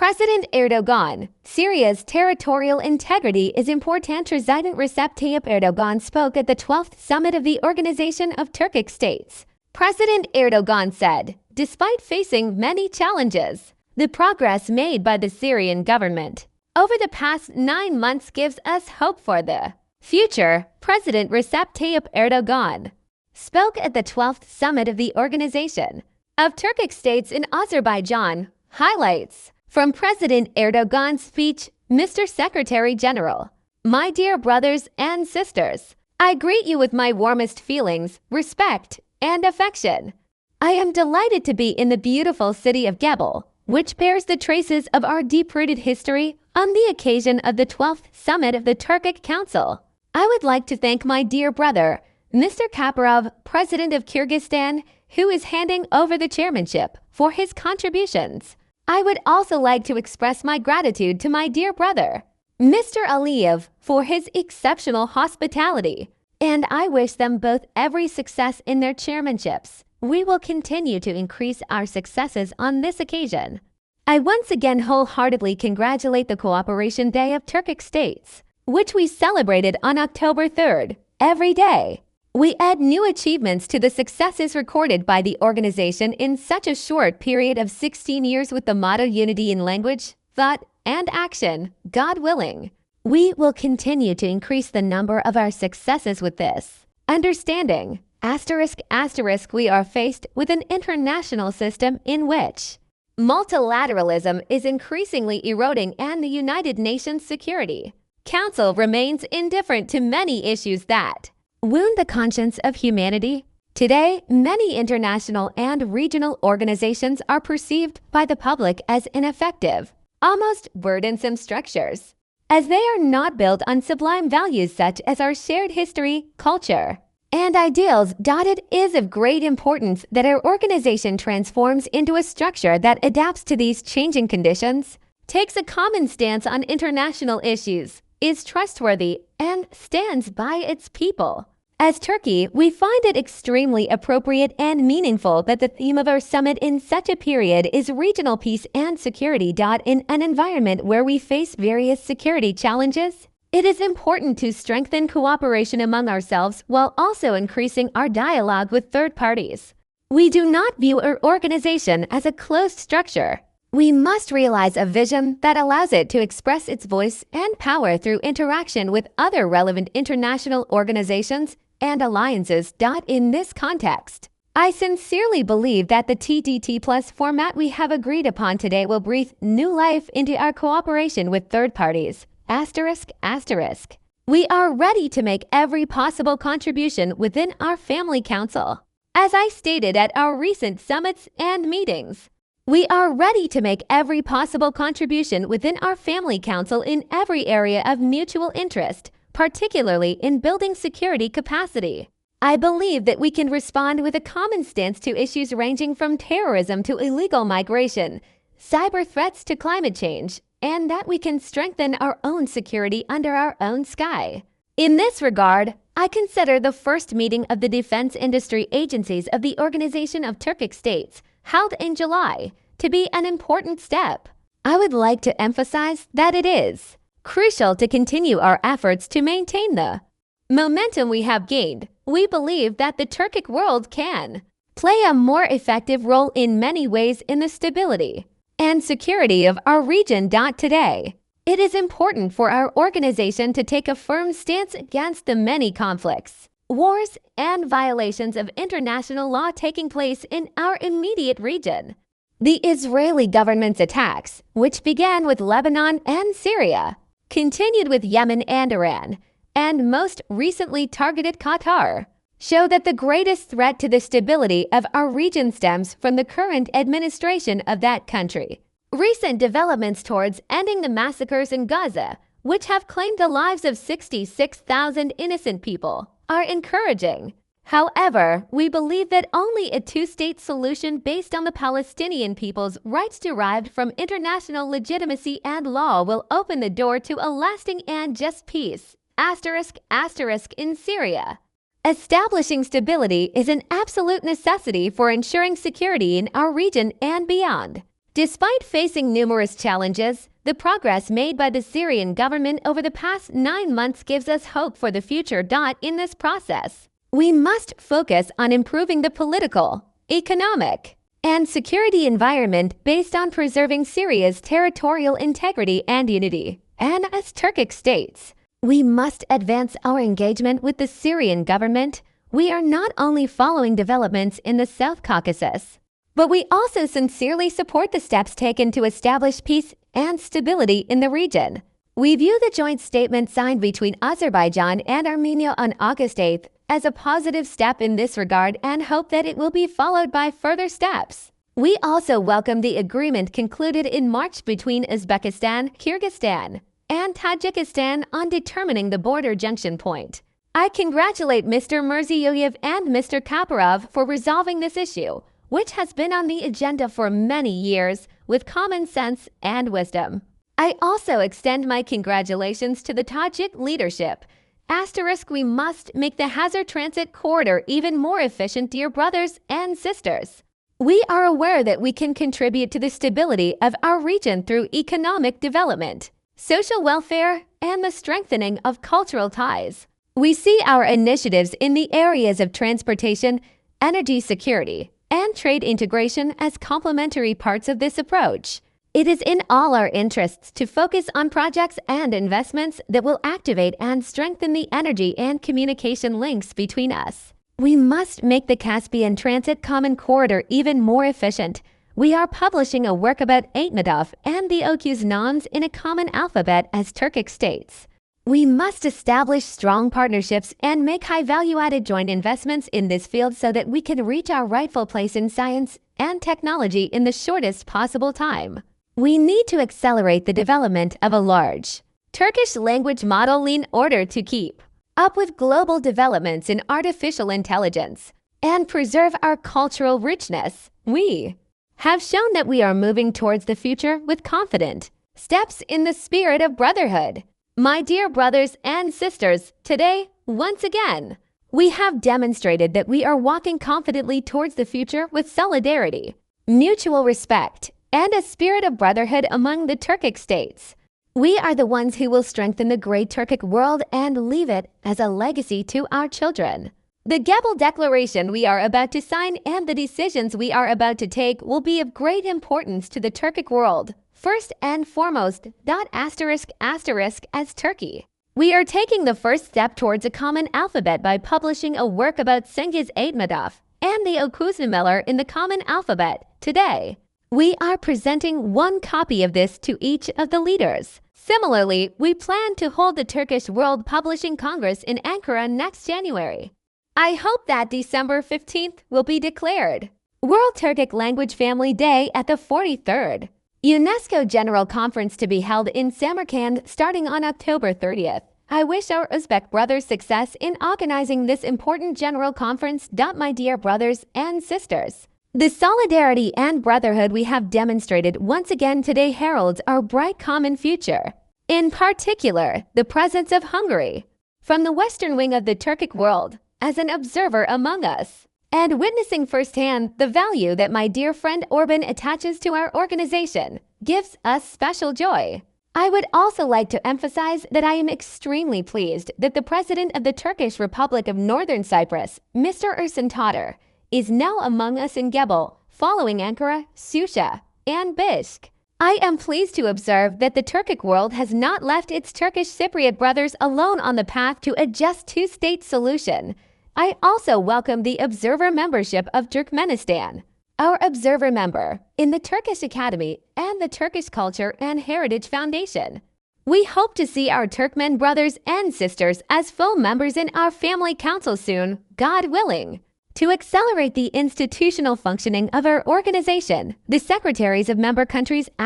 President Erdoğan, Syria's territorial integrity is important. President Recep Tayyip Erdoğan spoke at the 12th summit of the Organization of Turkic States. President Erdoğan said, despite facing many challenges, the progress made by the Syrian government over the past 9 months gives us hope for the future. President Recep Tayyip Erdoğan spoke at the 12th summit of the Organization of Turkic States in Azerbaijan. Highlights from President Erdoğan's speech. Mr. Secretary General, my dear brothers and sisters, I greet you with my warmest feelings, respect, and affection. I am delighted to be in the beautiful city of Gebele, which bears the traces of our deep-rooted history, on the occasion of the 12th summit of the Turkic Council. I would like to thank my dear brother, Mr. Caparov, President of Kyrgyzstan, who is handing over the chairmanship, for his contributions. I would also like to express my gratitude to my dear brother, Mr. Aliyev, for his exceptional hospitality, and I wish them both every success in their chairmanships. We will continue to increase our successes on this occasion. I once again wholeheartedly congratulate the Cooperation Day of Turkic States, which we celebrated on October 3rd. Every day, we add new achievements to the successes recorded by the organization in such a short period of 16 years with the motto Unity in language, thought, and action, God willing. We will continue to increase the number of our successes with this understanding. **** We are faced with an international system in which multilateralism is increasingly eroding and the United Nations Security Council remains indifferent to many issues that wound the conscience of humanity. Today, many international and regional organizations are perceived by the public as ineffective, almost burdensome structures, as they are not built on sublime values such as our shared history, culture, and ideals. It is of great importance that our organization transforms into a structure that adapts to these changing conditions, takes a common stance on international issues, is trustworthy, and stands by its people. As Turkey, we find it extremely appropriate and meaningful that the theme of our summit in such a period is regional peace and security. In an environment where we face various security challenges, it is important to strengthen cooperation among ourselves while also increasing our dialogue with third parties. We do not view our organization as a closed structure. We must realize a vision that allows it to express its voice and power through interaction with other relevant international organizations and alliances. In this context, I sincerely believe that the TDT Plus format we have agreed upon today will breathe new life into our cooperation with third parties. **** We are ready to make every possible contribution within our family council. As I stated at our recent summits and meetings, we are ready to make every possible contribution within our family council in every area of mutual interest, particularly in building security capacity. I believe that we can respond with a common stance to issues ranging from terrorism to illegal migration, cyber threats to climate change, and that we can strengthen our own security under our own sky. In this regard, I consider the first meeting of the defense industry agencies of the Organization of Turkic States, held in July, to be an important step. I would like to emphasize that it is crucial to continue our efforts to maintain the momentum we have gained. We believe that the Turkic world can play a more effective role in many ways in the stability and security of our region. Today, it is important for our organization to take a firm stance against the many conflicts, wars, and violations of international law taking place in our immediate region. The Israeli government's attacks, which began with Lebanon and Syria, continued with Yemen and Iran, and most recently targeted Qatar, show that the greatest threat to the stability of our region stems from the current administration of that country. Recent developments towards ending the massacres in Gaza, which have claimed the lives of 66,000 innocent people, are encouraging. However, we believe that only a two-state solution based on the Palestinian people's rights derived from international legitimacy and law will open the door to a lasting and just peace. **** In Syria, establishing stability is an absolute necessity for ensuring security in our region and beyond. Despite facing numerous challenges, the progress made by the Syrian government over the past 9 months gives us hope for the future. In this process, we must focus on improving the political, economic, and security environment based on preserving Syria's territorial integrity and unity. And as Turkic states, we must advance our engagement with the Syrian government. We are not only following developments in the South Caucasus, but we also sincerely support the steps taken to establish peace and stability in the region. We view the joint statement signed between Azerbaijan and Armenia on August 8th as a positive step in this regard and hope that it will be followed by further steps. We also welcome the agreement concluded in March between Uzbekistan, Kyrgyzstan, and Tajikistan on determining the border junction point. I congratulate Mr. Mirziyoyev and Mr. Caparov for resolving this issue, which has been on the agenda for many years, with common sense and wisdom. I also extend my congratulations to the Tajik leadership. We must make the Hazar Transit Corridor even more efficient, dear brothers and sisters. We are aware that we can contribute to the stability of our region through economic development, social welfare, and the strengthening of cultural ties. We see our initiatives in the areas of transportation, energy security, and trade integration as complementary parts of this approach. It is in all our interests to focus on projects and investments that will activate and strengthen the energy and communication links between us. We must make the Caspian Transit Common Corridor even more efficient. We are publishing a work about Aytmatov and the Okuz noms in a common alphabet as Turkic states. We must establish strong partnerships and make high value-added joint investments in this field so that we can reach our rightful place in science and technology in the shortest possible time. We need to accelerate the development of a large Turkish language model in order to keep up with global developments in artificial intelligence and preserve our cultural richness. We have shown that we are moving towards the future with confident steps in the spirit of brotherhood. My dear brothers and sisters, today, once again, we have demonstrated that we are walking confidently towards the future with solidarity, mutual respect, and a spirit of brotherhood among the Turkic states. We are the ones who will strengthen the great Turkic world and leave it as a legacy to our children. The Gebele Declaration we are about to sign and the decisions we are about to take will be of great importance to the Turkic world. First and foremost, as Turkey. We are taking the first step towards a common alphabet by publishing a work about Cengiz Aytmatov and the Okuznameler in the common alphabet today. We are presenting one copy of this to each of the leaders. Similarly, we plan to hold the Turkish World Publishing Congress in Ankara next January. I hope that December 15th will be declared World Turkic Language Family Day at the 43rd UNESCO General Conference to be held in Samarkand starting on October 30th. I wish our Uzbek brothers success in organizing this important general conference. My dear brothers and sisters, the solidarity and brotherhood we have demonstrated once again today heralds our bright common future. In particular, the presence of Hungary from the western wing of the Turkic world as an observer among us, and witnessing firsthand the value that my dear friend Orban attaches to our organization gives us special joy. I would also like to emphasize that I am extremely pleased that the President of the Turkish Republic of Northern Cyprus, Mr. Ersin Tatar, is now among us in Gebele, following Ankara, Susha, and Bishk. I am pleased to observe that the Turkic world has not left its Turkish Cypriot brothers alone on the path to a just two-state solution. I also welcome the observer membership of Turkmenistan, our observer member in the Turkish Academy and the Turkish Culture and Heritage Foundation. We hope to see our Turkmen brothers and sisters as full members in our family council soon, God willing. To accelerate the institutional functioning of our organization, the secretaries of member countries ****